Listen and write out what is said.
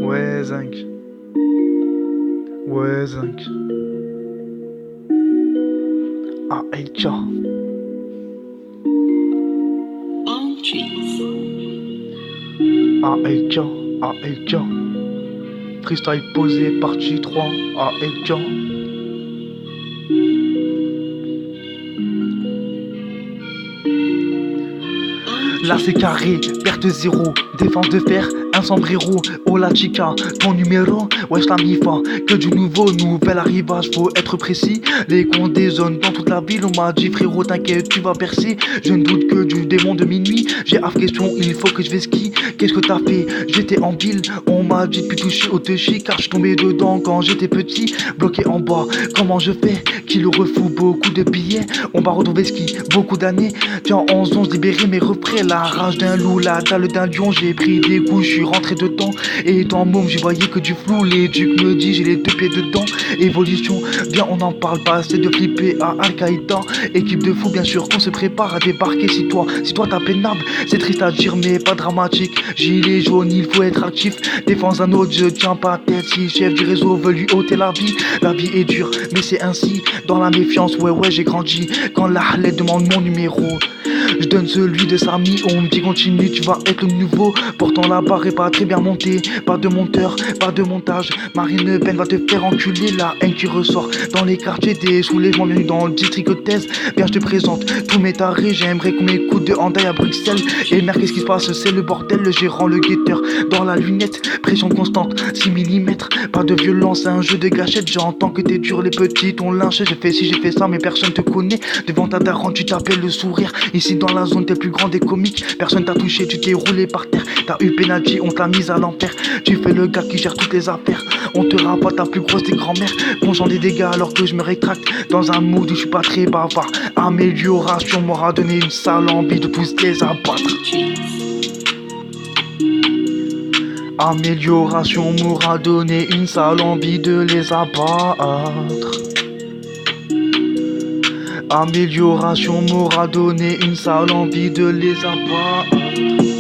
Ouais, zinc. Ouais, zinc. Ah, hey, tcha. Ah, hey, tcha. Ah, hey, tcha. Freestyle posé, partie 3. Ah, hey, tcha. Là c'est carré, perte zéro, défense de fer, un sombrero, oh la chica, ton numéro, wesh la mifa, que du nouveau, nouvel arrivage, faut être précis, les comptes des zones dans toute la ville, on m'a dit frérot t'inquiète tu vas percer, je ne doute que du démon de minuit, j'ai half question, il faut que je vais ski, qu'est-ce que t'as fait, j'étais en ville, on m'a dit de plus toucher au touchy, car je tombais dedans quand j'étais petit, bloqué en bas, comment je fais, qui le refout, beaucoup de billets, on va retrouver ski, beaucoup d'années, tiens 11 libéré mes refrains, la rage d'un loup, la dalle d'un lion, j'ai pris des coups, je suis rentré dedans. Et dans môme, j'y voyais que du flou. Les ducs me disent, j'ai les deux pieds dedans. Évolution, bien on en parle pas, c'est de flipper à Al-Qaïda. Équipe de fous, bien sûr qu'on se prépare à débarquer. Si toi t'as pénable, c'est triste à dire, mais pas dramatique. Gilet jaune, il faut être actif. Défense un autre, je tiens pas tête. Si le chef du réseau veut lui ôter la vie est dure, mais c'est ainsi. Dans la méfiance, ouais, j'ai grandi. Quand la halette demande mon numéro, je donne celui de Samy, on me dit continue, tu vas être le nouveau. Pourtant la barre est pas très bien montée, pas de monteur, pas de montage. Marine Le Pen va te faire enculer, la haine qui ressort dans les quartiers des soulèvements, bienvenue dans le district de Thèse. Bien je te présente tous mes tarés, j'aimerais qu'on m'écoute de Handaï à Bruxelles. Et merde qu'est-ce qui se passe, c'est le bordel, le gérant, le guetteur dans la lunette, pression constante, 6 mm, pas de violence, un jeu de gâchette. J'entends que t'es dur, les petits ton lynché, j'ai fait ci, j'ai fait ça, mais personne te connaît. Devant ta daronne, tu t'appelles le sourire. Ici dans la zone, t'es le plus grand des comiques. Personne t'a touché, tu t'es roulé par terre. T'as eu penalty, on t'a mise à l'enfer. Tu fais le gars qui gère toutes les affaires. On te rabat ta plus grosse des grands-mères. Conscient des dégâts alors que je me rétracte. Dans un mood où je suis pas très bavard. Amélioration m'aura donné une sale envie de tous les abattre. Amélioration m'aura donné une sale envie de les abattre. Amélioration m'aura donné une sale envie de les abattre.